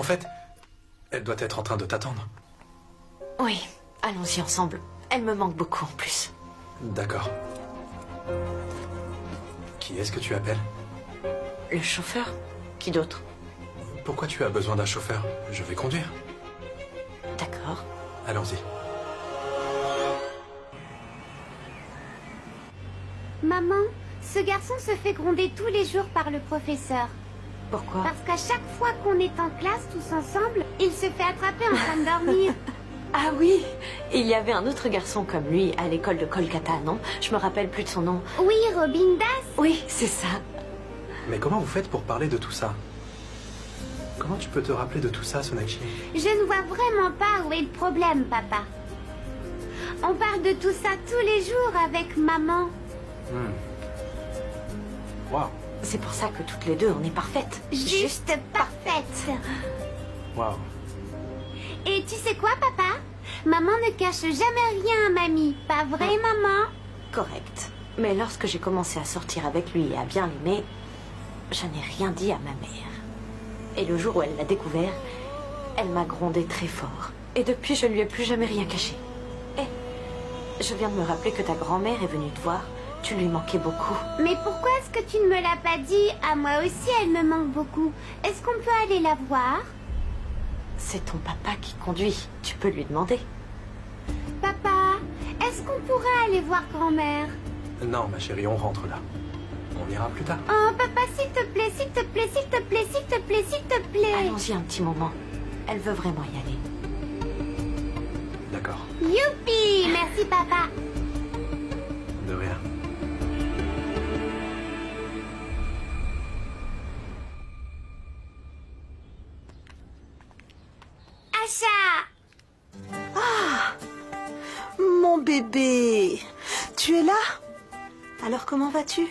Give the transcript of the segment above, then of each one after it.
fait, elle doit être en train de t'attendre. Oui, allons-y ensemble. Elle me manque beaucoup en plus. D'accord. Qui est-ce que tu appelles? Le chauffeur? Qui d'autre? Pourquoi tu as besoin d'un chauffeur? Je vais conduire. D'accord. Allons-y. Maman, ce garçon se fait gronder tous les jours par le professeur. Pourquoi? Parce qu'à chaque fois qu'on est en classe tous ensemble, il se fait attraper en train de dormir. Ah oui, il y avait un autre garçon comme lui à l'école de Kolkata, non? Je me rappelle plus de son nom. Oui, Robin Das. Oui, c'est ça. Mais comment vous faites pour parler de tout ça? Comment tu peux te rappeler de tout ça, Sonakshi? Je ne vois vraiment pas où est le problème, papa. On parle de tout ça tous les jours avec maman. Waouh. C'est pour ça que toutes les deux, on est parfaites. Juste parfaite. Waouh. Et tu sais quoi, papa? Maman ne cache jamais rien à mamie. Pas vrai, maman? Correct. Mais lorsque j'ai commencé à sortir avec lui et à bien l'aimer, je n'ai rien dit à ma mère. Et le jour où elle l'a découvert, elle m'a grondé très fort. Et depuis, je ne lui ai plus jamais rien caché. Et je viens de me rappeler que ta grand-mère est venue te voir. Tu lui manquais beaucoup. Mais pourquoi est-ce que tu ne me l'as pas dit? À moi aussi, elle me manque beaucoup. Est-ce qu'on peut aller la voir? C'est ton papa qui conduit. Tu peux lui demander. Papa, est-ce qu'on pourrait aller voir grand-mère? Non, ma chérie, on rentre là. On ira plus tard. Oh, papa, s'il te plaît, s'il te plaît, s'il te plaît, s'il te plaît, s'il te plaît. Allons-y un petit moment. Elle veut vraiment y aller. D'accord. Youpi! Merci, papa. De rien. Acha! Mon bébé, tu es là? Alors comment vas-tu?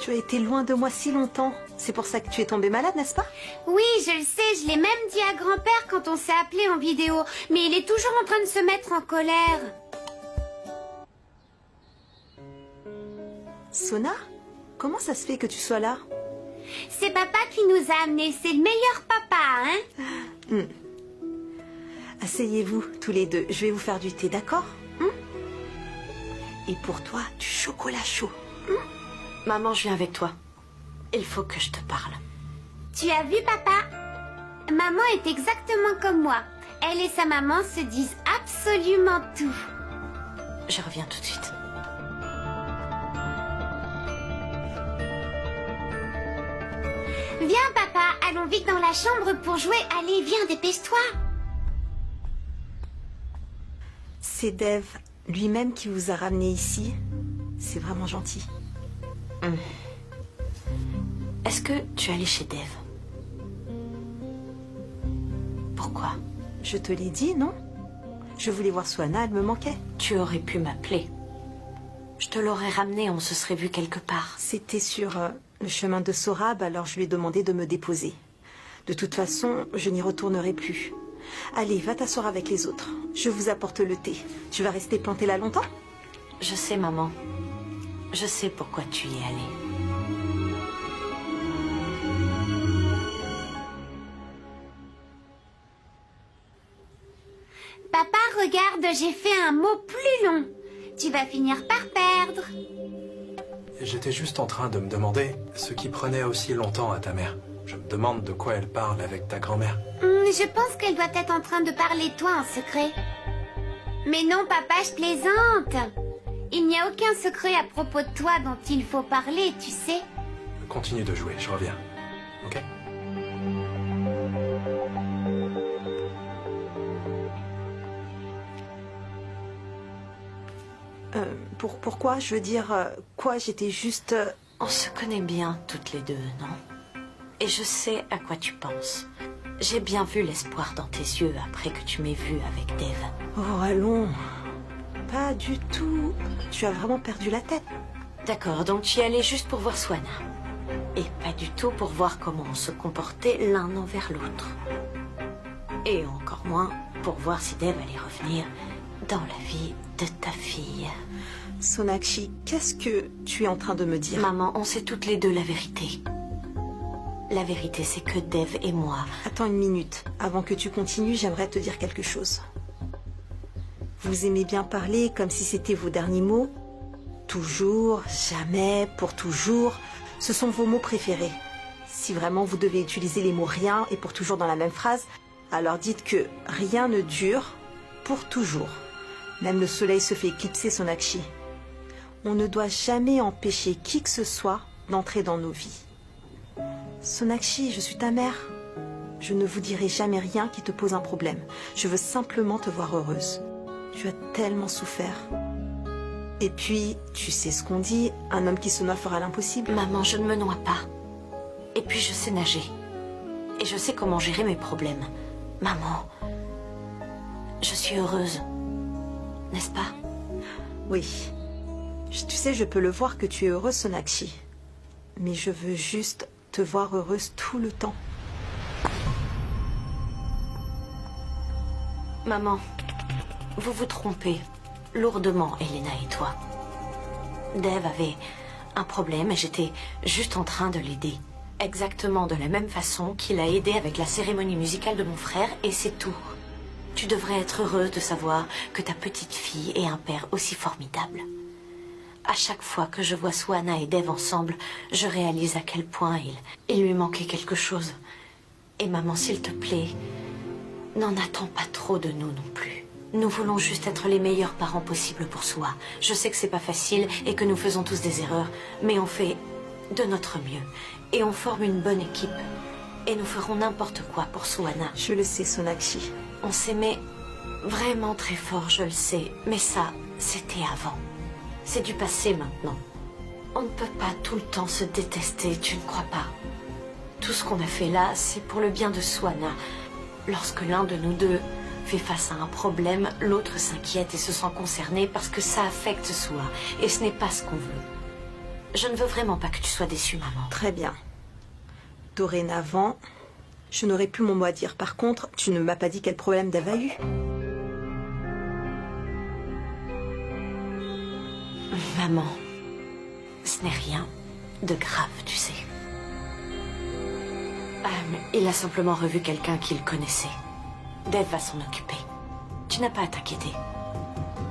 Tu as été loin de moi si longtemps. C'est pour ça que tu es tombée malade, n'est-ce pas? Oui, je le sais, je l'ai même dit à grand-père quand on s'est appelé en vidéo. Mais il est toujours en train de se mettre en colère. Sona, comment ça se fait que tu sois là? C'est papa qui nous a amenés. C'est le meilleur papa, hein? Asseyez-vous tous les deux. Je vais vous faire du thé, d'accord? Et pour toi, du chocolat chaud. Maman, je viens avec toi. Il faut que je te parle. Tu as vu, papa? Maman est exactement comme moi. Elle et sa maman se disent absolument tout. Je reviens tout de suite. Viens, papa, allons vite dans la chambre pour jouer. Allez, viens, dépêche-toi. C'est Dev lui-même qui vous a ramené ici. C'est vraiment gentil. Est-ce que tu es allée chez Dev? Pourquoi? Je te l'ai dit, non? Je voulais voir Swana, elle me manquait. Tu aurais pu m'appeler. Je te l'aurais ramené, on se serait vu quelque part. C'était sur le chemin de Sorab, alors je lui ai demandé de me déposer. De toute façon, je n'y retournerai plus. Allez, va t'asseoir avec les autres. Je vous apporte le thé. Tu vas rester plantée là longtemps? Je sais, maman. Je sais pourquoi tu y es allée. Papa, regarde, j'ai fait un mot plus long. Tu vas finir par perdre. J'étais juste en train de me demander ce qui prenait aussi longtemps à ta mère. Je me demande de quoi elle parle avec ta grand-mère. Je pense qu'elle doit être en train de parler de toi en secret. Mais non, papa, je plaisante. Il n'y a aucun secret à propos de toi dont il faut parler, tu sais. Continue de jouer, je reviens. Ok? Pourquoi? Je veux dire, quoi? J'étais juste... On se connaît bien toutes les deux, non? Et je sais à quoi tu penses. J'ai bien vu l'espoir dans tes yeux après que tu m'aies vue avec Dev. Oh, allons. Pas du tout. Tu as vraiment perdu la tête. D'accord, donc tu y allais juste pour voir Swana. Et pas du tout pour voir comment on se comportait l'un envers l'autre. Et encore moins pour voir si Dev allait revenir dans la vie de ta fille. Sonakshi, qu'est-ce que tu es en train de me dire? Maman, on sait toutes les deux la vérité. La vérité, c'est que Dev et moi... Attends une minute. Avant que tu continues, j'aimerais te dire quelque chose. Vous aimez bien parler comme si c'était vos derniers mots? Toujours, jamais, pour toujours. Ce sont vos mots préférés. Si vraiment vous devez utiliser les mots rien et pour toujours dans la même phrase, alors dites que rien ne dure pour toujours. Même le soleil se fait éclipser, Sonakshi. On ne doit jamais empêcher qui que ce soit d'entrer dans nos vies. Sonakshi, je suis ta mère. Je ne vous dirai jamais rien qui te pose un problème. Je veux simplement te voir heureuse. Tu as tellement souffert. Et puis, tu sais ce qu'on dit, un homme qui se noie fera l'impossible. Maman, je ne me noie pas. Et puis je sais nager. Et je sais comment gérer mes problèmes. Maman, je suis heureuse. N'est-ce pas? Oui. Tu sais, je peux le voir que tu es heureuse, Sonakshi. Mais je veux juste te voir heureuse tout le temps. Maman, vous vous trompez lourdement, Elena et toi. Dev avait un problème et j'étais juste en train de l'aider. Exactement de la même façon qu'il a aidé avec la cérémonie musicale de mon frère, et c'est tout. Tu devrais être heureuse de savoir que ta petite fille ait un père aussi formidable. À chaque fois que je vois Swana et Dev ensemble, je réalise à quel point il lui manquait quelque chose. Et maman, s'il te plaît, n'en attends pas trop de nous non plus. Nous voulons juste être les meilleurs parents possibles pour Swa. Je sais que c'est pas facile et que nous faisons tous des erreurs, mais on fait de notre mieux. Et on forme une bonne équipe. Et nous ferons n'importe quoi pour Swana. Je le sais, Sonakshi. On s'aimait vraiment très fort, je le sais. Mais ça, c'était avant. C'est du passé maintenant. On ne peut pas tout le temps se détester, tu ne crois pas? Tout ce qu'on a fait là, c'est pour le bien de Swana. Lorsque l'un de nous deux fait face à un problème, l'autre s'inquiète et se sent concerné parce que ça affecte Swa. Et ce n'est pas ce qu'on veut. Je ne veux vraiment pas que tu sois déçue, maman. Très bien. Dorénavant, je n'aurai plus mon mot à dire. Par contre, tu ne m'as pas dit quel problème Dev a eu. Maman, ce n'est rien de grave, tu sais. Il a simplement revu quelqu'un qu'il connaissait. Dev va s'en occuper. Tu n'as pas à t'inquiéter.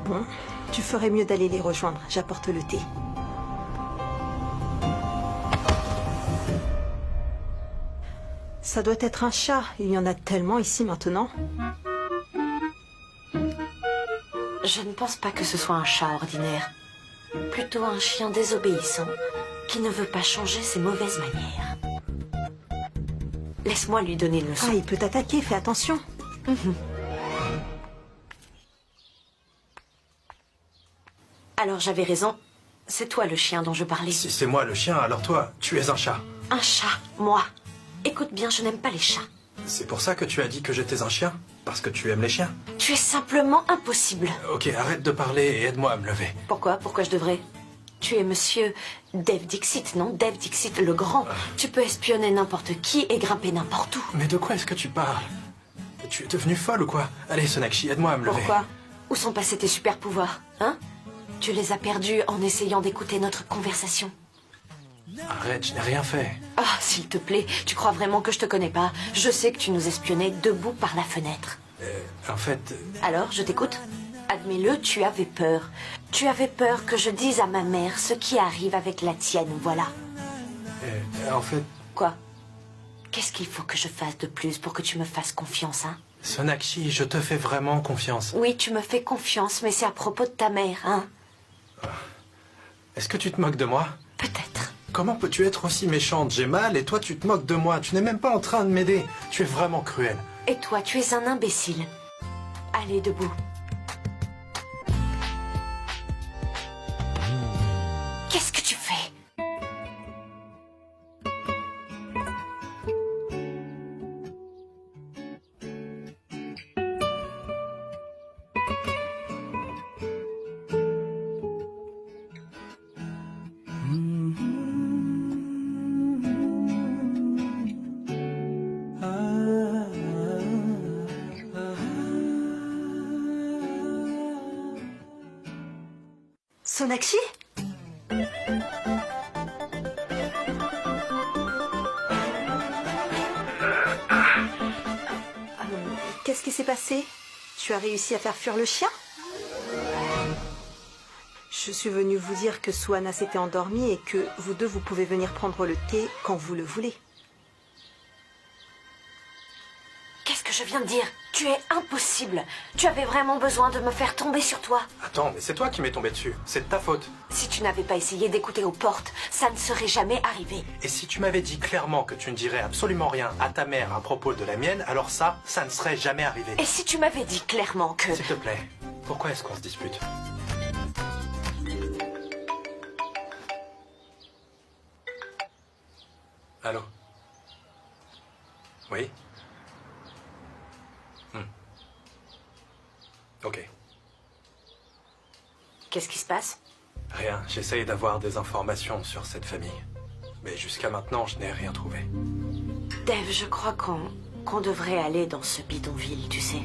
Bon, tu ferais mieux d'aller les rejoindre. J'apporte le thé. Ça doit être un chat. Il y en a tellement ici maintenant. Je ne pense pas que ce soit un chat ordinaire. Plutôt un chien désobéissant qui ne veut pas changer ses mauvaises manières. Laisse-moi lui donner une leçon. Ah, il peut t'attaquer, fais attention. Alors j'avais raison. C'est toi le chien dont je parlais. Si c'est moi le chien, alors toi, tu es un chat. Un chat, moi. Écoute bien, je n'aime pas les chats. C'est pour ça que tu as dit que j'étais un chien? Parce que tu aimes les chiens? Tu es simplement impossible. Ok, arrête de parler et aide-moi à me lever. Pourquoi? Pourquoi je devrais? Tu es monsieur Dev Dixit, non? Dev Dixit le grand. Tu peux espionner n'importe qui et grimper n'importe où. Mais de quoi est-ce que tu parles? Tu es devenue folle ou quoi? Allez, Sonakshi, aide-moi à me lever. Pourquoi? Où sont passés tes super pouvoirs, hein? Tu les as perdus en essayant d'écouter notre conversation. Arrête, je n'ai rien fait. Ah, s'il te plaît, tu crois vraiment que je te connais pas? Je sais que tu nous espionnais debout par la fenêtre. En fait... Alors, je t'écoute. Admets-le, tu avais peur. Tu avais peur que je dise à ma mère ce qui arrive avec la tienne, voilà. en fait... Quoi? Qu'est-ce qu'il faut que je fasse de plus pour que tu me fasses confiance, hein? Sonakshi, je te fais vraiment confiance. Oui, tu me fais confiance, mais c'est à propos de ta mère, hein? Est-ce que tu te moques de moi? Peut-être. Comment peux-tu être aussi méchante? J'ai mal et toi tu te moques de moi. Tu n'es même pas en train de m'aider. Tu es vraiment cruel. Et toi, tu es un imbécile. Allez, debout. Qu'est-ce que tu fais? Sonakshi? s'est passé? Tu as réussi à faire fuir le chien? Je suis venue vous dire que Suana s'était endormie et que vous deux, vous pouvez venir prendre le thé quand vous le voulez. Qu'est-ce que je viens de dire? Tu es impossible. Tu avais vraiment besoin de me faire tomber sur toi. Attends, mais c'est toi qui m'es tombé dessus. C'est de ta faute. Si tu n'avais pas essayé d'écouter aux portes, ça ne serait jamais arrivé. Et si tu m'avais dit clairement que tu ne dirais absolument rien à ta mère à propos de la mienne, alors ça ne serait jamais arrivé. Et si tu m'avais dit clairement que... S'il te plaît, pourquoi est-ce qu'on se dispute? Allô? Oui? Ok. Qu'est-ce qui se passe? Rien, j'essaye d'avoir des informations sur cette famille. Mais jusqu'à maintenant, je n'ai rien trouvé. Dave, je crois qu'on devrait aller dans ce bidonville, tu sais.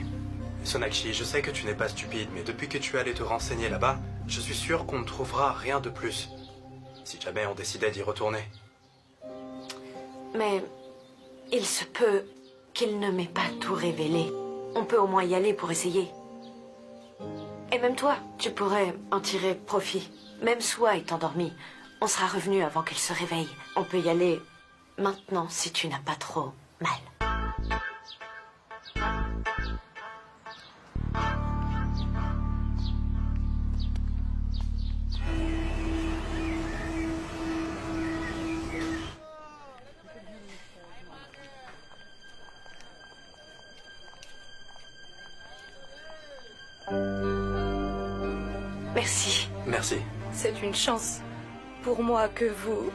Sonakshi, je sais que tu n'es pas stupide, mais depuis que tu es allé te renseigner là-bas, je suis sûr qu'on ne trouvera rien de plus. Si jamais on décidait d'y retourner. Mais il se peut qu'il ne m'ait pas tout révélé. On peut au moins y aller pour essayer. Et même toi, tu pourrais en tirer profit. Même Soi est endormie. On sera revenu avant qu'elle se réveille. On peut y aller maintenant si tu n'as pas trop mal. Merci. Merci. C'est une chance pour moi que vous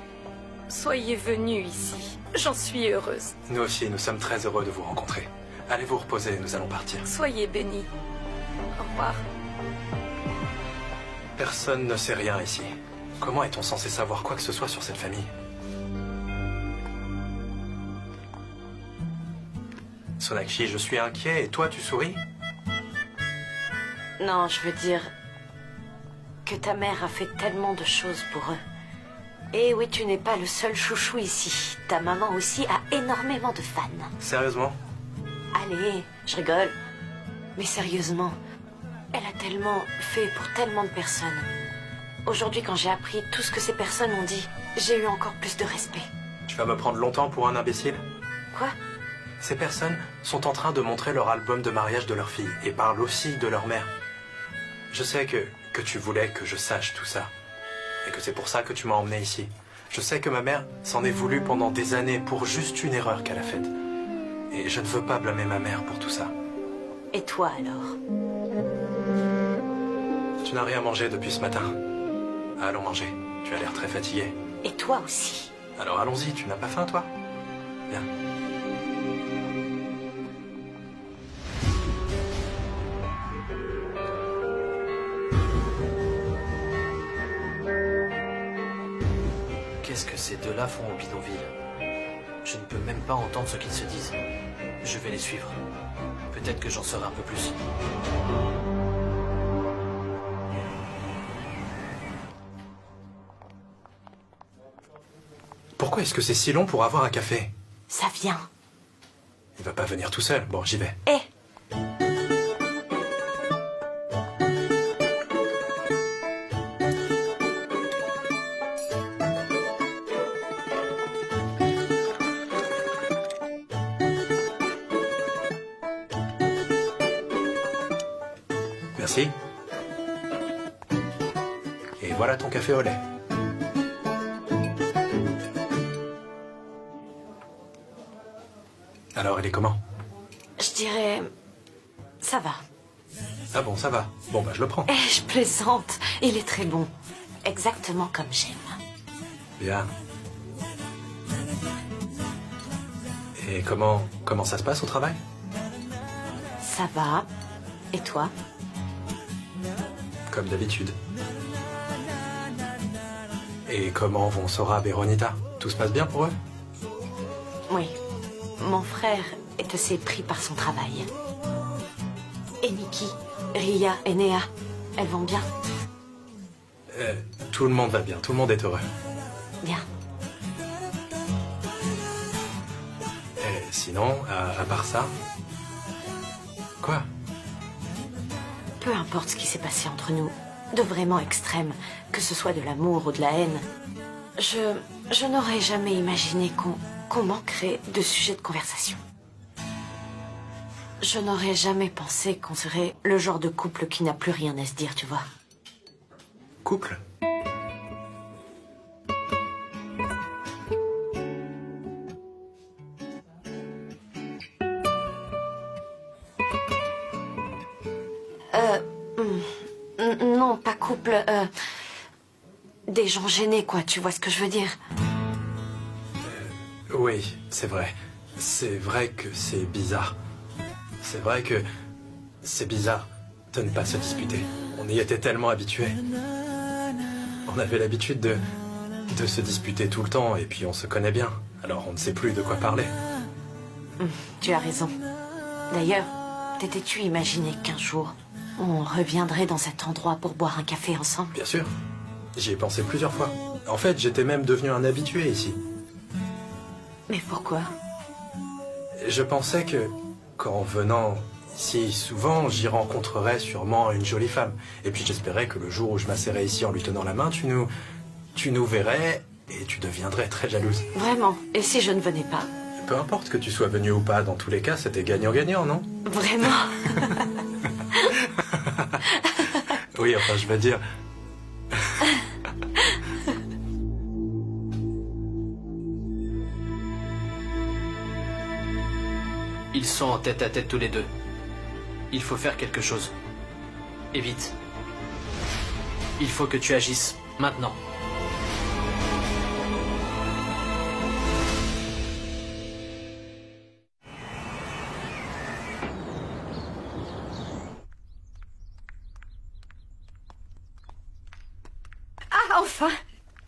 soyez venu ici. J'en suis heureuse. Nous aussi, nous sommes très heureux de vous rencontrer. Allez vous reposer, nous allons partir. Soyez bénis. Au revoir. Personne ne sait rien ici. Comment est-on censé savoir quoi que ce soit sur cette famille? Sonakshi, je suis inquiet et toi tu souris? Non, je veux dire que ta mère a fait tellement de choses pour eux. Et oui, tu n'es pas le seul chouchou ici. Ta maman aussi a énormément de fans. Sérieusement? Allez, je rigole. Mais sérieusement, elle a tellement fait pour tellement de personnes. Aujourd'hui, quand j'ai appris tout ce que ces personnes ont dit, j'ai eu encore plus de respect. Tu vas me prendre longtemps pour un imbécile? Quoi? Ces personnes sont en train de montrer leur album de mariage de leur fille et parlent aussi de leur mère. Je sais que tu voulais que je sache tout ça. Et que c'est pour ça que tu m'as emmené ici. Je sais que ma mère s'en est voulu pendant des années pour juste une erreur qu'elle a faite. Et je ne veux pas blâmer ma mère pour tout ça. Et toi alors? Tu n'as rien mangé depuis ce matin. Allons manger. Tu as l'air très fatigué. Et toi aussi. Alors allons-y, tu n'as pas faim toi? Bien. Qu'est-ce que ces deux-là font au bidonville? Je ne peux même pas entendre ce qu'ils se disent. Je vais les suivre. Peut-être que j'en saurai un peu plus. Pourquoi est-ce que c'est si long pour avoir un café? Ça vient. Il va pas venir tout seul. Bon, j'y vais. Hé! Merci. Et voilà ton café au lait. Alors, il est comment? Je dirais... ça va. Ah bon, ça va. Bon, bah, je le prends. Eh, je plaisante. Il est très bon. Exactement comme j'aime. Bien. Et comment ça se passe au travail? Ça va. Et toi? Comme d'habitude. Et comment vont Sora et Ronita? Tout se passe bien pour eux? Oui. Mon frère est assez pris par son travail. Et Nikki, Ria et Néa, elles vont bien? Tout le monde va bien, tout le monde est heureux. Bien. Et sinon, à part ça, Quoi? Peu importe ce qui s'est passé entre nous, de vraiment extrême, que ce soit de l'amour ou de la haine, je n'aurais jamais imaginé qu'on manquerait de sujets de conversation. Je n'aurais jamais pensé qu'on serait le genre de couple qui n'a plus rien à se dire, tu vois. Couple? Non, pas couple. Des gens gênés, quoi, tu vois ce que je veux dire? Oui, c'est vrai. C'est vrai que c'est bizarre. C'est vrai que c'est bizarre de ne pas se disputer. On y était tellement habitués. On avait l'habitude de se disputer tout le temps et puis on se connaît bien. Alors on ne sait plus de quoi parler. Tu as raison. D'ailleurs, t'étais-tu imaginé qu'un jour, on reviendrait dans cet endroit pour boire un café ensemble? Bien sûr. J'y ai pensé plusieurs fois. En fait, j'étais même devenu un habitué ici. Mais pourquoi? Je pensais que, qu'en venant ici souvent, j'y rencontrerais sûrement une jolie femme. Et puis j'espérais que le jour où je m'asserais ici en lui tenant la main, tu nous verrais et tu deviendrais très jalouse. Vraiment? Et si je ne venais pas? Peu importe que tu sois venu ou pas, dans tous les cas, c'était gagnant-gagnant, non? Vraiment? Oui, enfin, je veux dire... Ils sont en tête-à-tête tous les deux. Il faut faire quelque chose. Et vite. Il faut que tu agisses maintenant. Ah, enfin!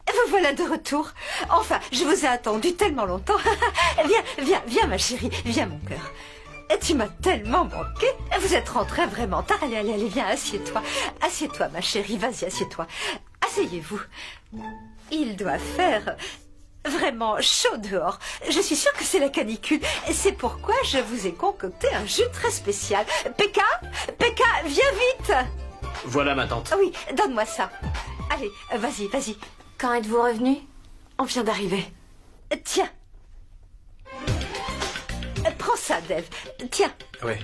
Vous voilà de retour. Enfin, je vous ai attendu tellement longtemps. Viens, ma chérie. Viens, mon cœur. Tu m'as tellement manqué. Vous êtes rentrée vraiment tard. Allez, viens, assieds-toi. Assieds-toi, ma chérie. Vas-y, assieds-toi. Asseyez-vous. Il doit faire vraiment chaud dehors. Je suis sûre que c'est la canicule. C'est pourquoi je vous ai concocté un jus très spécial. Pekka, viens vite. Voilà ma tante. Oui, donne-moi ça. Allez, vas-y. Quand êtes-vous revenu? On vient d'arriver. Tiens. Prends ça, Dave. Tiens, Oui.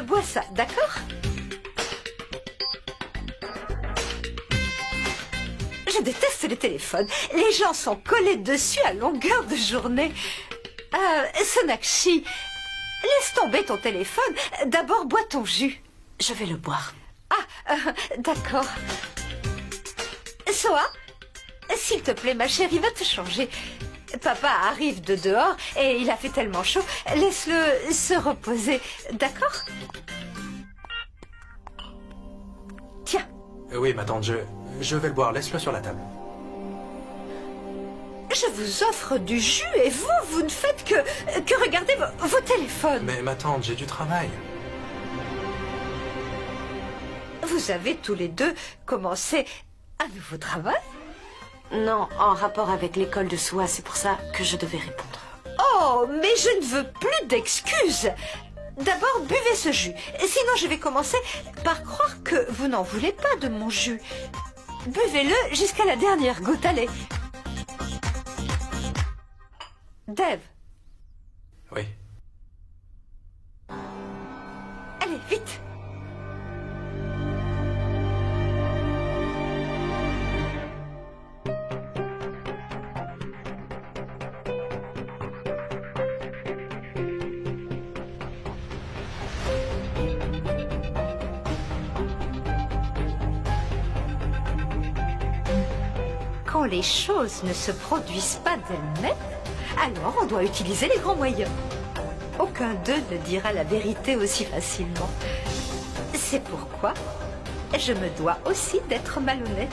bois ça, d'accord? Je déteste les téléphones. Les gens sont collés dessus à longueur de journée. Sonakshi, laisse tomber ton téléphone. D'abord, bois ton jus. Je vais le boire. D'accord. Soa, s'il te plaît, ma chérie, va te changer. Papa arrive de dehors et il a fait tellement chaud. Laisse-le se reposer, d'accord? Tiens. Oui, ma tante, je vais le boire. Laisse-le sur la table. Je vous offre du jus et vous ne faites que regarder vos téléphones. Mais ma tante, j'ai du travail. Vous avez tous les deux commencé un nouveau travail? Non, en rapport avec l'école de Soa, c'est pour ça que je devais répondre. Oh, mais je ne veux plus d'excuses. D'abord, buvez ce jus. Sinon, je vais commencer par croire que vous n'en voulez pas de mon jus. Buvez-le jusqu'à la dernière goutte, allez. Dave. Oui. Allez, vite. Quand les choses ne se produisent pas d'elles-mêmes, alors on doit utiliser les grands moyens. Aucun d'eux ne dira la vérité aussi facilement. C'est pourquoi je me dois aussi d'être malhonnête,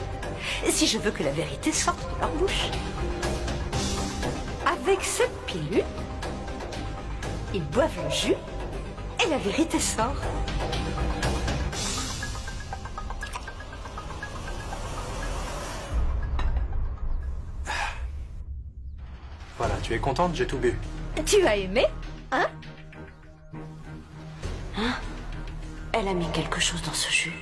si je veux que la vérité sorte de leur bouche. Avec cette pilule, ils boivent le jus et la vérité sort. Voilà, tu es contente, j'ai tout bu. Tu as aimé, hein? Hein? Elle a mis quelque chose dans ce jus.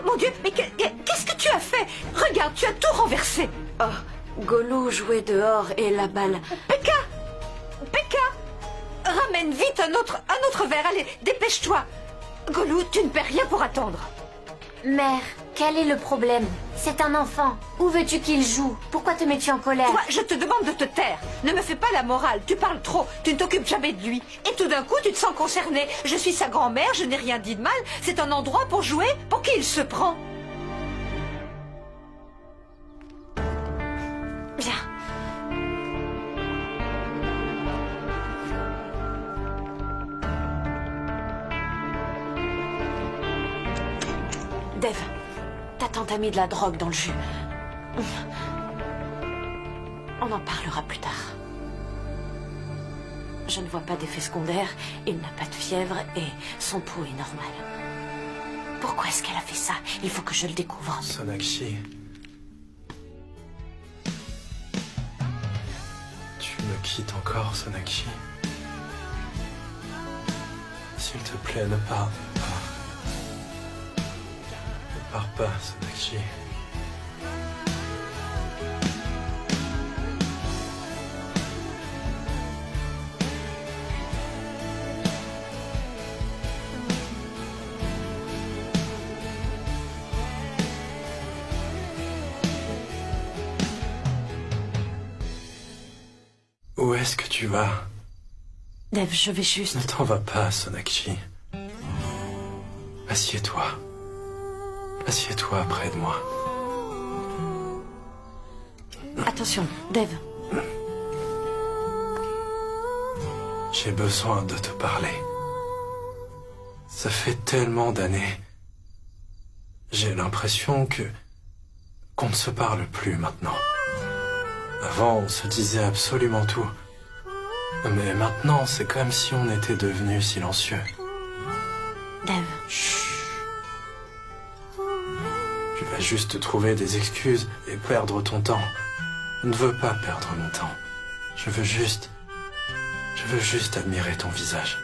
Mon Dieu, mais qu'est-ce que tu as fait? Regarde, tu as tout renversé. Oh, Golou jouait dehors et la balle... Pekka! Ramène vite un autre verre, allez, dépêche-toi. Golou, tu ne perds rien pour attendre. Mère, quel est le problème? C'est un enfant. Où veux-tu qu'il joue? Pourquoi te mets-tu en colère? Toi, je te demande de te taire. Ne me fais pas la morale, tu parles trop, tu ne t'occupes jamais de lui. Et tout d'un coup, tu te sens concerné. Je suis sa grand-mère, je n'ai rien dit de mal. C'est un endroit pour jouer. Pour qui il se prend? Viens. Dev, ta tante a mis de la drogue dans le jus. On en parlera plus tard. Je ne vois pas d'effet secondaire, il n'a pas de fièvre et son pouls est normal. Pourquoi est-ce qu'elle a fait ça? Il faut que je le découvre. Sonakshi. Tu me quittes encore, Sonakshi. S'il te plaît, ne pars pas. Ne pars pas, Sonakshi. Où est-ce que tu vas? Dev, je vais juste... Ne t'en va pas, Sonakshi. Assieds-toi. Assieds-toi près de moi. Attention, Dev. J'ai besoin de te parler. Ça fait tellement d'années. J'ai l'impression qu'on ne se parle plus maintenant. Avant, on se disait absolument tout. Mais maintenant, c'est comme si on était devenus silencieux. Dev. Chut. Tu vas juste trouver des excuses et perdre ton temps. Je ne veux pas perdre mon temps. Je veux juste admirer ton visage.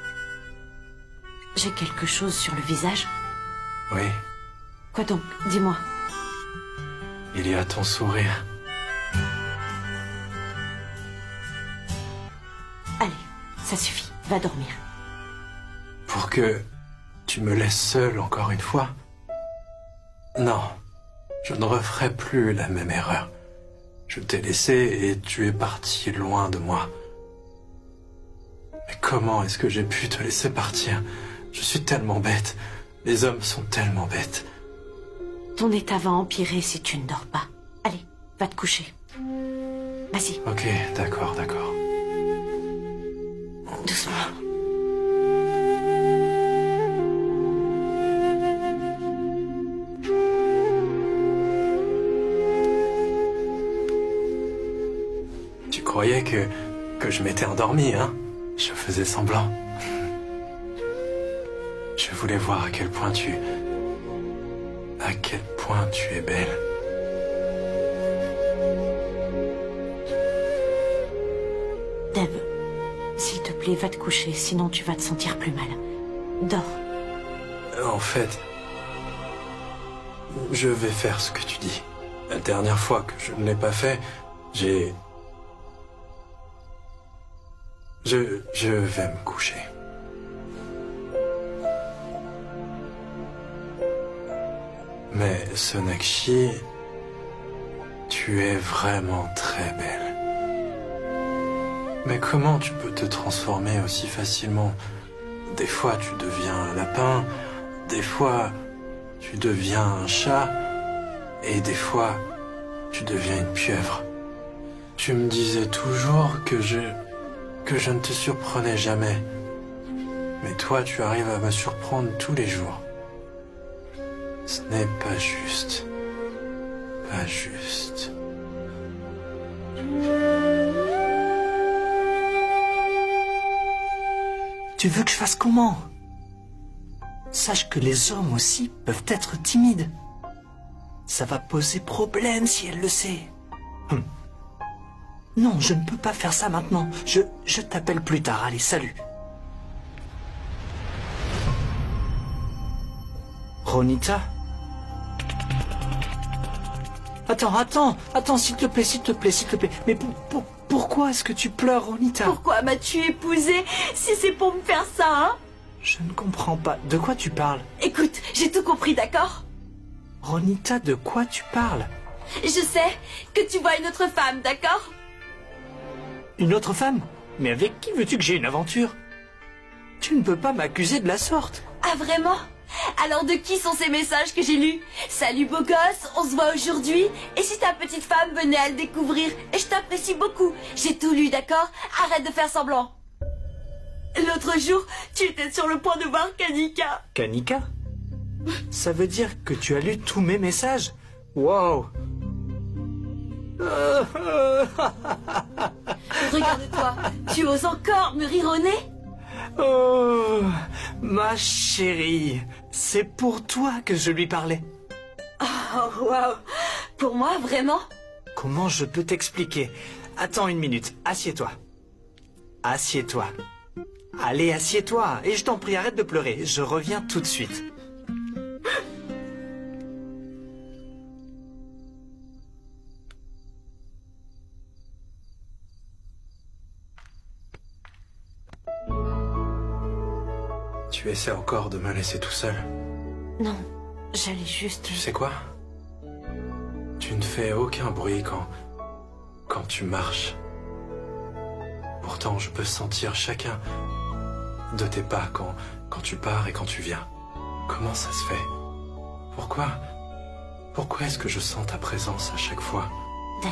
J'ai quelque chose sur le visage? Oui, Quoi donc? Dis-moi. il y a ton sourire. Allez, ça suffit. Va dormir. Pour que tu me laisses seul encore une fois? Non, je ne referai plus la même erreur. Je t'ai laissé et tu es parti loin de moi. Mais comment est-ce que j'ai pu te laisser partir? Je suis tellement bête. Les hommes sont tellement bêtes. Ton état va empirer si tu ne dors pas. Allez, va te coucher. Vas-y, Ok, d'accord. doucement. Tu croyais que je m'étais endormi, hein? Je faisais semblant. Je voulais voir à quel point tu es belle. Deb, s'il te plaît, va te coucher, sinon tu vas te sentir plus mal. Dors. En fait, je vais faire ce que tu dis. La dernière fois que je ne l'ai pas fait, je vais me coucher. Mais Sonakshi, tu es vraiment très belle. Mais comment tu peux te transformer aussi facilement? Des fois tu deviens un lapin, des fois tu deviens un chat, et des fois tu deviens une pieuvre. Tu me disais toujours que je ne te surprenais jamais. Mais toi, tu arrives à me surprendre tous les jours. Ce n'est pas juste. Pas juste. Tu veux que je fasse comment? sache que les hommes aussi peuvent être timides. Ça va poser problème si elle le sait. Non, je ne peux pas faire ça maintenant. Je t'appelle plus tard. Allez, salut. Ronita? Attends, s'il te plaît. Mais pourquoi est-ce que tu pleures, Ronita? Pourquoi m'as-tu épousée si c'est pour me faire ça, hein? Je ne comprends pas. De quoi tu parles? Écoute, j'ai tout compris, d'accord? Ronita, de quoi tu parles? Je sais que tu vois une autre femme, d'accord? Une autre femme? Mais avec qui veux-tu que j'ai une aventure? Tu ne peux pas m'accuser de la sorte. Ah, vraiment? Alors de qui sont ces messages que j'ai lus? Salut beau gosse, on se voit aujourd'hui. Et si ta petite femme venait à le découvrir? Et je t'apprécie beaucoup. J'ai tout lu, d'accord? Arrête de faire semblant. L'autre jour, tu étais sur le point de voir Kanika. Kanika? Ça veut dire que tu as lu tous mes messages? Wow! Regarde-toi, tu oses encore me rironner? Oh, ma chérie, c'est pour toi que je lui parlais. Oh, waouh! Pour moi, vraiment? Comment je peux t'expliquer? Attends une minute, assieds-toi. Assieds-toi. Allez, assieds-toi, et je t'en prie, arrête de pleurer, je reviens tout de suite. Tu essaies encore de me laisser tout seul. Non, j'allais juste... Tu sais quoi? Tu ne fais aucun bruit quand tu marches. Pourtant, je peux sentir chacun de tes pas quand tu pars et quand tu viens. Comment ça se fait? Pourquoi est-ce que je sens ta présence à chaque fois? Dave,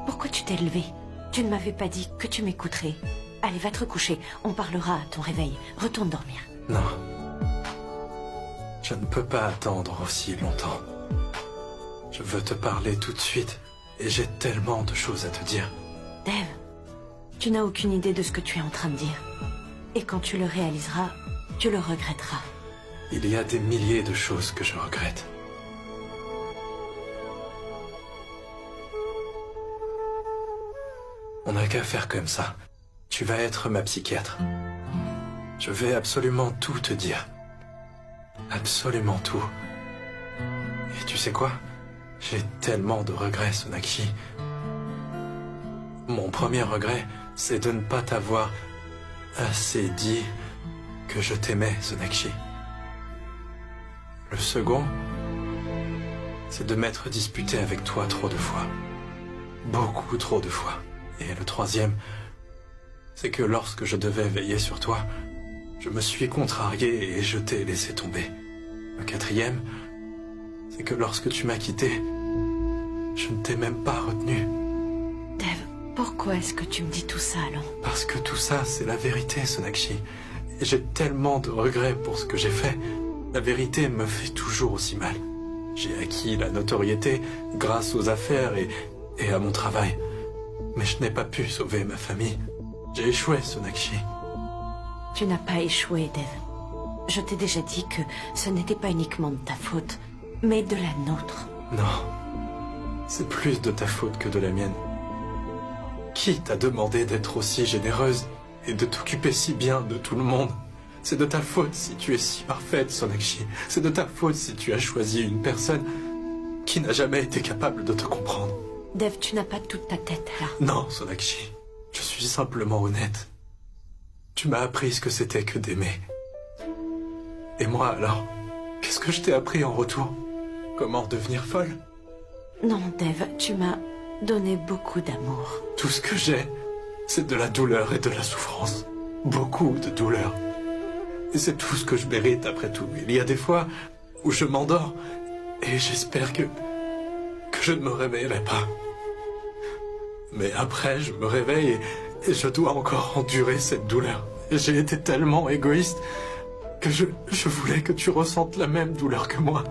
pourquoi tu t'es levé? Tu ne m'avais pas dit que tu m'écouterais. Allez, va te recoucher. On parlera à ton réveil. Retourne dormir. Non. Je ne peux pas attendre aussi longtemps. Je veux te parler tout de suite et j'ai tellement de choses à te dire. Dave, tu n'as aucune idée de ce que tu es en train de dire. Et quand tu le réaliseras, tu le regretteras. Il y a des milliers de choses que je regrette. On n'a qu'à faire comme ça. Tu vas être ma psychiatre. Je vais absolument tout te dire. Absolument tout. Et tu sais quoi? J'ai tellement de regrets, Sonakshi. Mon premier regret, c'est de ne pas t'avoir assez dit que je t'aimais, Sonakshi. Le second, c'est de m'être disputé avec toi trop de fois. Beaucoup trop de fois. Et le troisième, c'est que lorsque je devais veiller sur toi, je me suis contrarié et je t'ai laissé tomber. Le quatrième, c'est que lorsque tu m'as quitté, je ne t'ai même pas retenu. Dave, pourquoi est-ce que tu me dis tout ça, alors? Parce que tout ça, c'est la vérité, Sonakshi. Et j'ai tellement de regrets pour ce que j'ai fait. La vérité me fait toujours aussi mal. J'ai acquis la notoriété grâce aux affaires et à mon travail. Mais je n'ai pas pu sauver ma famille. J'ai échoué, Sonakshi. Tu n'as pas échoué, Dave. Je t'ai déjà dit que ce n'était pas uniquement de ta faute, mais de la nôtre. Non. C'est plus de ta faute que de la mienne. Qui t'a demandé d'être aussi généreuse et de t'occuper si bien de tout le monde? C'est de ta faute si tu es si parfaite, Sonakshi. C'est de ta faute si tu as choisi une personne qui n'a jamais été capable de te comprendre. Dave, tu n'as pas toute ta tête, là. Non, Sonakshi. Je suis simplement honnête. Tu m'as appris ce que c'était que d'aimer. Et moi, alors, qu'est-ce que je t'ai appris en retour? Comment devenir folle? Non, Dave, tu m'as donné beaucoup d'amour. Tout ce que j'ai, c'est de la douleur et de la souffrance. Beaucoup de douleur. Et c'est tout ce que je mérite après tout. Il y a des fois où je m'endors et j'espère que je ne me réveillerai pas. Mais après, je me réveille et je dois encore endurer cette douleur. Et j'ai été tellement égoïste que je voulais que tu ressentes la même douleur que moi.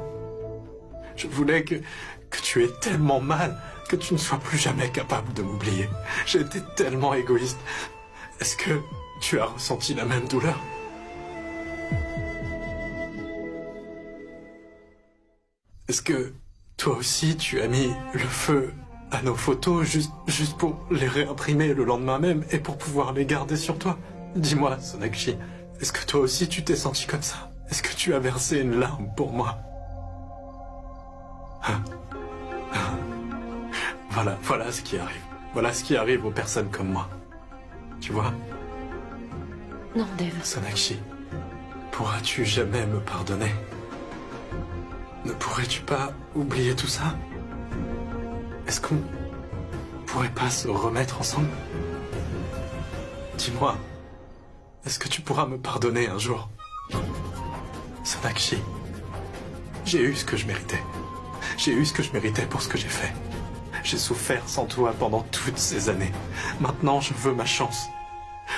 Je voulais que tu aies tellement mal que tu ne sois plus jamais capable de m'oublier. J'ai été tellement égoïste. Est-ce que tu as ressenti la même douleur? est-ce que toi aussi tu as mis le feu à nos photos juste pour les réimprimer le lendemain même et pour pouvoir les garder sur toi? Dis-moi, Sonakshi, est-ce que toi aussi tu t'es senti comme ça? Est-ce que tu as versé une larme pour moi? Voilà ce qui arrive. Voilà ce qui arrive aux personnes comme moi. Tu vois? Non, Dev. Sonakshi, pourras-tu jamais me pardonner? Ne pourrais-tu pas oublier tout ça? Est-ce qu'on pourrait pas se remettre ensemble? Dis-moi, est-ce que tu pourras me pardonner un jour? Sonakshi, j'ai eu ce que je méritais. J'ai eu ce que je méritais pour ce que j'ai fait. J'ai souffert sans toi pendant toutes ces années. Maintenant, je veux ma chance.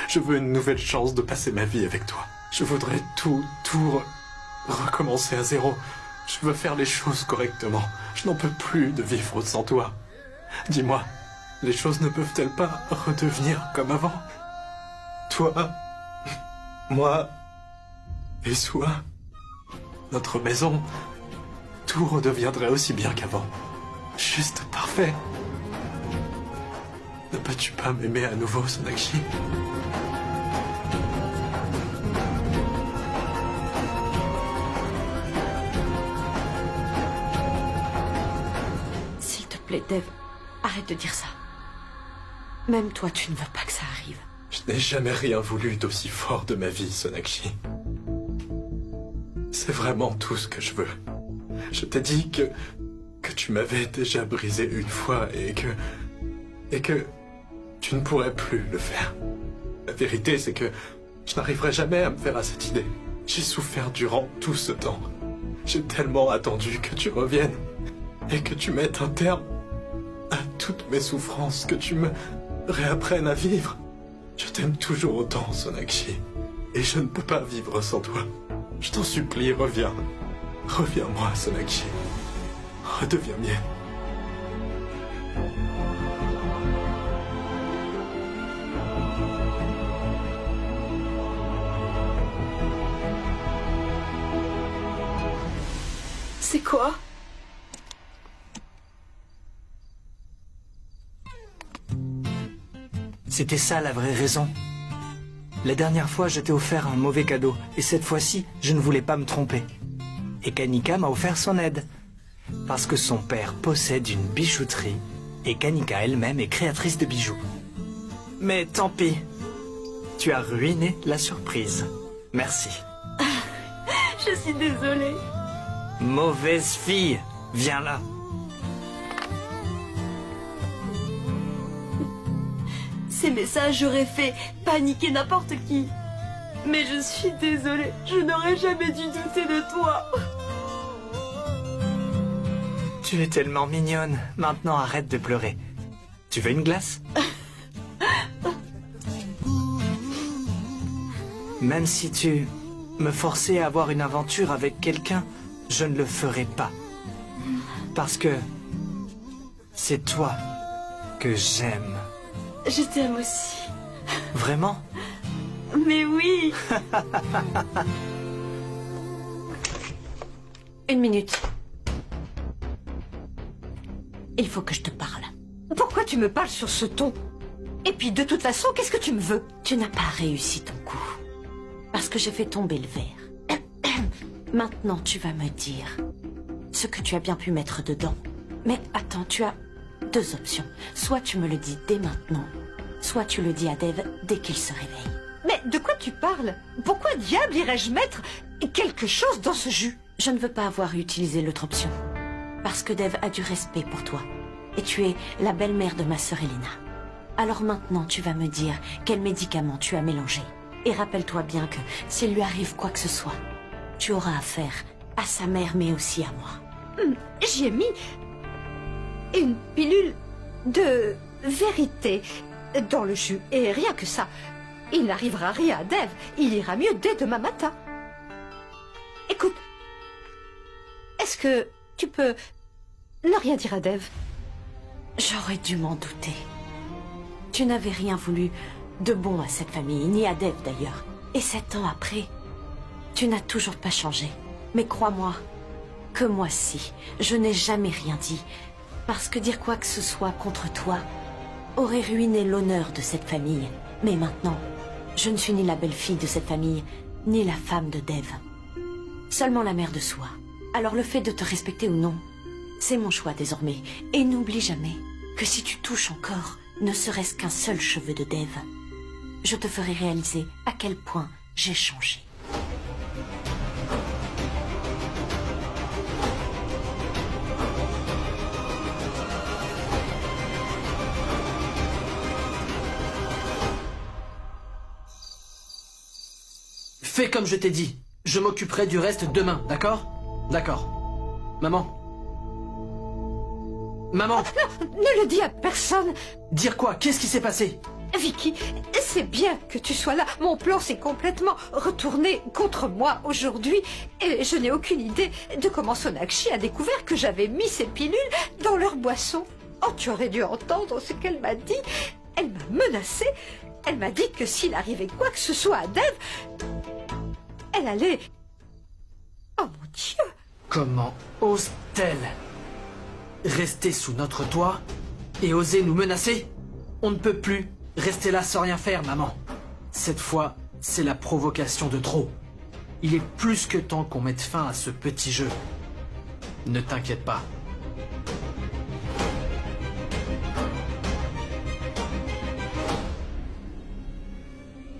Je veux une nouvelle chance de passer ma vie avec toi. Je voudrais tout recommencer à zéro. Je veux faire les choses correctement. Je n'en peux plus de vivre sans toi. Dis-moi, les choses ne peuvent-elles pas redevenir comme avant? Toi, moi et Sua, notre maison, tout redeviendrait aussi bien qu'avant. Juste parfait. Ne peux-tu pas m'aimer à nouveau, Sonakshi? S'il te plaît, Dev, arrête de dire ça. Même toi, tu ne veux pas que ça arrive. Je n'ai jamais rien voulu d'aussi fort de ma vie, Sonakshi. C'est vraiment tout ce que je veux. Je t'ai dit que tu m'avais déjà brisé une fois et que tu ne pourrais plus le faire. La vérité, c'est que je n'arriverai jamais à me faire à cette idée. J'ai souffert durant tout ce temps. J'ai tellement attendu que tu reviennes et que tu mettes un terme à toutes mes souffrances, que tu me réapprennes à vivre. Je t'aime toujours autant, Sonakshi, et je ne peux pas vivre sans toi. Je t'en supplie, reviens. Reviens-moi, Sonakshi. Redeviens mienne. C'est quoi? C'était ça la vraie raison. La dernière fois, je t'ai offert un mauvais cadeau. Et cette fois-ci, je ne voulais pas me tromper. Et Kanika m'a offert son aide. Parce que son père possède une bijouterie. Et Kanika elle-même est créatrice de bijoux. Mais tant pis. Tu as ruiné la surprise. Merci. Je suis désolée. Mauvaise fille. Viens là. Ces messages auraient fait paniquer n'importe qui. Mais je suis désolée, je n'aurais jamais dû douter de toi. Tu es tellement mignonne. Maintenant, arrête de pleurer. Tu veux une glace? Même si tu me forçais à avoir une aventure avec quelqu'un, je ne le ferai pas. Parce que c'est toi que j'aime. Je t'aime aussi. Vraiment? Mais oui. Une minute. Il faut que je te parle. Pourquoi tu me parles sur ce ton? Et puis, de toute façon, qu'est-ce que tu me veux? Tu n'as pas réussi ton coup. Parce que j'ai fait tomber le verre. Maintenant, tu vas me dire ce que tu as bien pu mettre dedans. Mais attends, tu as deux options. Soit tu me le dis dès maintenant, soit tu le dis à Dev dès qu'il se réveille. Mais de quoi tu parles? Pourquoi diable irais-je mettre quelque chose dans ce jus? Je ne veux pas avoir utilisé l'autre option. Parce que Dev a du respect pour toi. Et tu es la belle-mère de ma sœur Elena. Alors maintenant, tu vas me dire quel médicament tu as mélangé. Et rappelle-toi bien que s'il lui arrive quoi que ce soit, tu auras affaire à sa mère mais aussi à moi. J'y ai mis une pilule de vérité dans le jus. Et rien que ça, il n'arrivera rien à Dev. Il ira mieux dès demain matin. Écoute, est-ce que tu peux ne rien dire à Dev? J'aurais dû m'en douter. Tu n'avais rien voulu de bon à cette famille, ni à Dev d'ailleurs. Et 7 ans après, tu n'as toujours pas changé. Mais crois-moi, que moi-ci, je n'ai jamais rien dit. Parce que dire quoi que ce soit contre toi aurait ruiné l'honneur de cette famille. Mais maintenant, je ne suis ni la belle-fille de cette famille, ni la femme de Dev. Seulement la mère de soi. Alors le fait de te respecter ou non, c'est mon choix désormais. Et n'oublie jamais que si tu touches encore, ne serait-ce qu'un seul cheveu de Dev, je te ferai réaliser à quel point j'ai changé. Fais comme je t'ai dit. Je m'occuperai du reste demain, d'accord? D'accord. Maman. Maman! Ne le dis à personne. Dire quoi? Qu'est-ce qui s'est passé? Vicky, c'est bien que tu sois là. Mon plan s'est complètement retourné contre moi aujourd'hui. Et je n'ai aucune idée de comment Sonakshi a découvert que j'avais mis ces pilules dans leur boisson. Oh, tu aurais dû entendre ce qu'elle m'a dit. Elle m'a menacée. Elle m'a dit que s'il arrivait quoi que ce soit à Dev, elle allait... Oh mon Dieu! Comment ose-t-elle rester sous notre toit et oser nous menacer? On ne peut plus rester là sans rien faire, maman. Cette fois, c'est la provocation de trop. Il est plus que temps qu'on mette fin à ce petit jeu. Ne t'inquiète pas.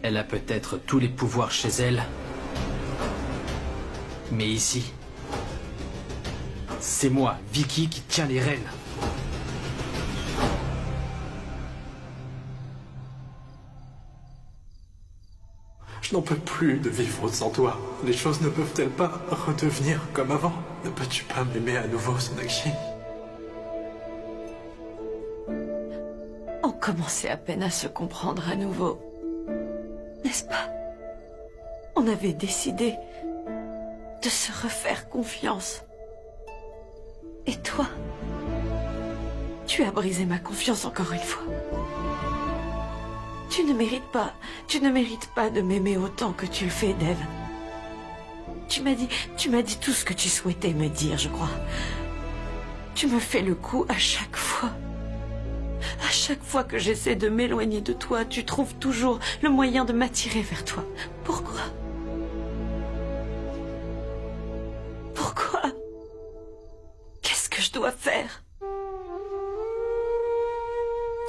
Elle a peut-être tous les pouvoirs chez elle, mais ici, c'est moi, Vicky, qui tient les rênes. Je n'en peux plus de vivre sans toi. Les choses ne peuvent-elles pas redevenir comme avant? Ne peux-tu pas m'aimer à nouveau, Sonakshi? On commençait à peine à se comprendre à nouveau. N'est-ce pas? On avait décidé de se refaire confiance. Et toi, tu as brisé ma confiance encore une fois. Tu ne mérites pas de m'aimer autant que tu le fais, Dev. Tu m'as dit tout ce que tu souhaitais me dire, je crois. Tu me fais le coup à chaque fois. À chaque fois que j'essaie de m'éloigner de toi, tu trouves toujours le moyen de m'attirer vers toi. Pourquoi? Pourquoi? Qu'est-ce que je dois faire?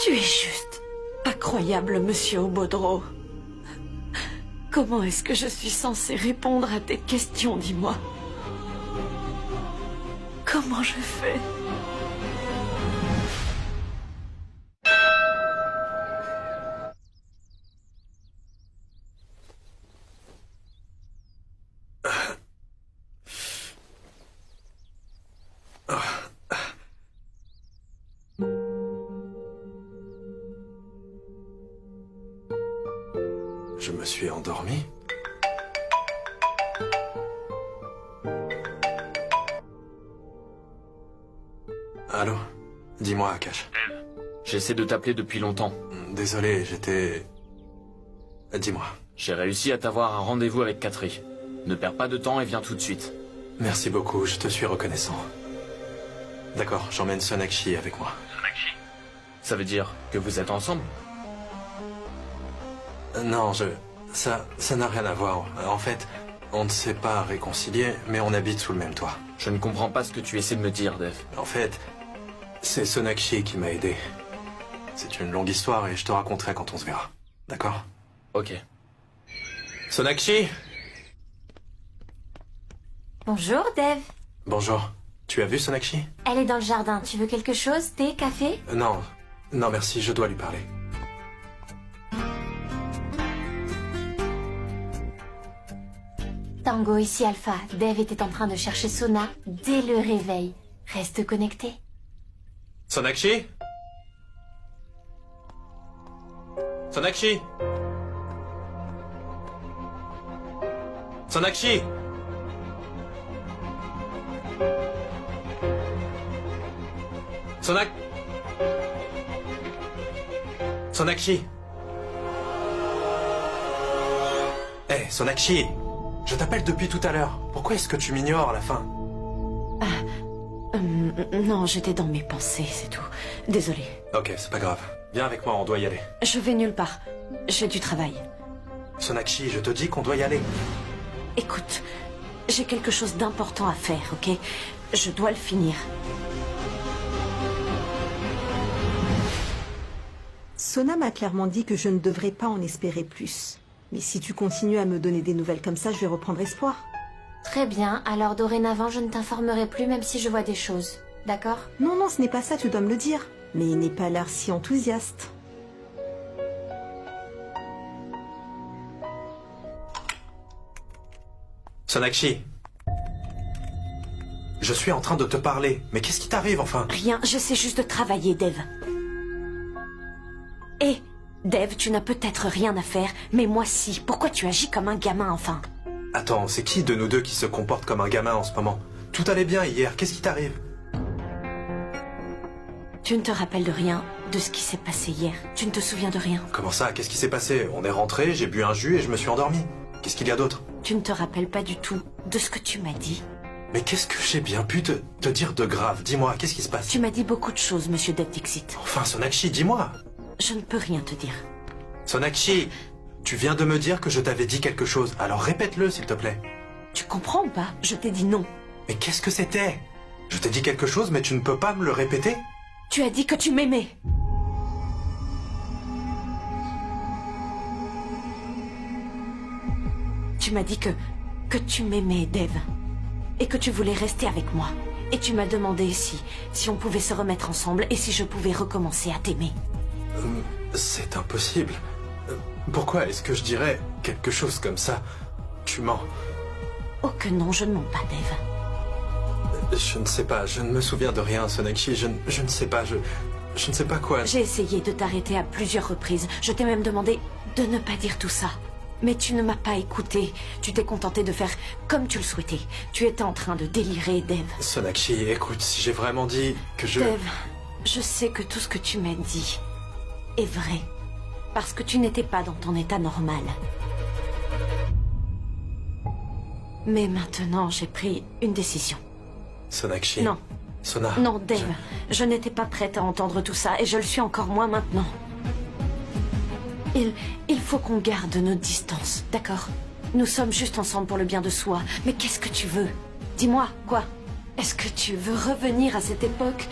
Tu es juste incroyable, monsieur Obodro. Comment est-ce que je suis censée répondre à tes questions, dis-moi? Comment je fais? Je me suis endormi. Allô? Dis-moi, Akash. J'essaie de t'appeler depuis longtemps. Désolé, j'étais... Dis-moi. J'ai réussi à t'avoir un rendez-vous avec Katri. Ne perds pas de temps et viens tout de suite. Merci beaucoup, je te suis reconnaissant. D'accord, j'emmène Sonakshi avec moi. Sonakshi? Ça veut dire que vous êtes ensemble? Non, ça n'a rien à voir. En fait, on ne s'est pas réconciliés, mais on habite sous le même toit. Je ne comprends pas ce que tu essaies de me dire, Dev. En fait, c'est Sonakshi qui m'a aidé. C'est une longue histoire et je te raconterai quand on se verra. D'accord? Ok. Sonakshi? Bonjour, Dev. Bonjour. Tu as vu Sonakshi? Elle est dans le jardin. Tu veux quelque chose? Thé, café? Non. Non, merci, je dois lui parler. Tango, ici Alpha. Dev était en train de chercher Sona dès le réveil. Reste connecté. Sonakshi? Sonakshi? Sonakshi? Sonakshi? Hé, Sonakshi! Je t'appelle depuis tout à l'heure. Pourquoi est-ce que tu m'ignores à la fin? Non, j'étais dans mes pensées, c'est tout. Désolée. Ok, c'est pas grave. Viens avec moi, on doit y aller. Je vais nulle part. J'ai du travail. Sonakshi, je te dis qu'on doit y aller. Écoute, j'ai quelque chose d'important à faire, ok? Je dois le finir. Sona m'a clairement dit que je ne devrais pas en espérer plus. Mais si tu continues à me donner des nouvelles comme ça, je vais reprendre espoir. Très bien, alors dorénavant, je ne t'informerai plus même si je vois des choses. D'accord? Non, non, ce n'est pas ça, tu dois me le dire. Mais il n'est pas l'air si enthousiaste. Sonakshi. Je suis en train de te parler. Mais qu'est-ce qui t'arrive, enfin? Rien, j'essaie juste de travailler, Dev. Hé, Dev, tu n'as peut-être rien à faire, mais moi si. Pourquoi tu agis comme un gamin, enfin? Attends, c'est qui de nous deux qui se comporte comme un gamin en ce moment? Tout allait bien hier, qu'est-ce qui t'arrive? Tu ne te rappelles de rien de ce qui s'est passé hier. Tu ne te souviens de rien. Comment ça? Qu'est-ce qui s'est passé? On est rentré, j'ai bu un jus et je me suis endormi. Qu'est-ce qu'il y a d'autre? Tu ne te rappelles pas du tout de ce que tu m'as dit. Mais qu'est-ce que j'ai bien pu te dire de grave? Dis-moi, qu'est-ce qui se passe? Tu m'as dit beaucoup de choses, monsieur Dev Dixit. Enfin, Sonakshi, dis-moi. Je ne peux rien te dire. Sonakshi, tu viens de me dire que je t'avais dit quelque chose, alors répète-le s'il te plaît. Tu comprends ou pas? Je t'ai dit non. Mais qu'est-ce que c'était? Je t'ai dit quelque chose mais tu ne peux pas me le répéter? Tu as dit que tu m'aimais. Tu m'as dit que tu m'aimais, Dev. Et que tu voulais rester avec moi. Et tu m'as demandé si on pouvait se remettre ensemble et si je pouvais recommencer à t'aimer. C'est impossible. Pourquoi est-ce que je dirais quelque chose comme ça? Tu mens. Oh que non, je ne mens pas, Dev. Je ne sais pas, je ne me souviens de rien, Sonakshi. Je ne sais pas, je ne sais pas quoi. J'ai essayé de t'arrêter à plusieurs reprises. Je t'ai même demandé de ne pas dire tout ça. Mais tu ne m'as pas écouté. Tu t'es contenté de faire comme tu le souhaitais. Tu étais en train de délirer, Dev. Sonakshi, écoute, si j'ai vraiment dit que je... Dev, je sais que tout ce que tu m'as dit est vrai. Parce que tu n'étais pas dans ton état normal. Mais maintenant, j'ai pris une décision. Sonakshi. Non. Sona. Non, Dev, je n'étais pas prête à entendre tout ça et je le suis encore moins maintenant. Il faut qu'on garde nos distances, d'accord? Nous sommes juste ensemble pour le bien de soi. Mais qu'est-ce que tu veux? Dis-moi, quoi? Est-ce que tu veux revenir à cette époque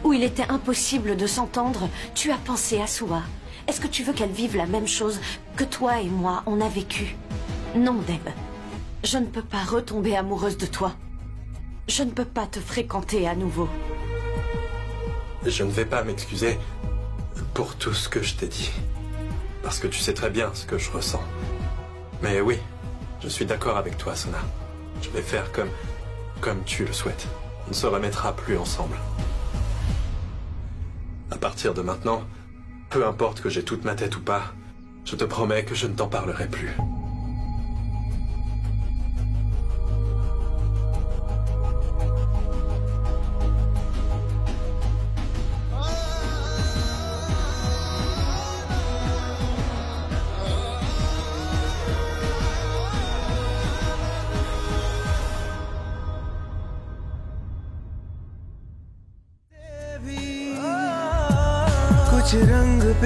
où il était impossible de s'entendre? Tu as pensé à Sua. Est-ce que tu veux qu'elle vive la même chose que toi et moi, on a vécu? Non, Deb. Je ne peux pas retomber amoureuse de toi. Je ne peux pas te fréquenter à nouveau. Je ne vais pas m'excuser pour tout ce que je t'ai dit. Parce que tu sais très bien ce que je ressens. Mais oui, je suis d'accord avec toi, Sona. Je vais faire comme tu le souhaites. On ne se remettra plus ensemble. À partir de maintenant, peu importe que j'ai toute ma tête ou pas, je te promets que je ne t'en parlerai plus. कुछ रंग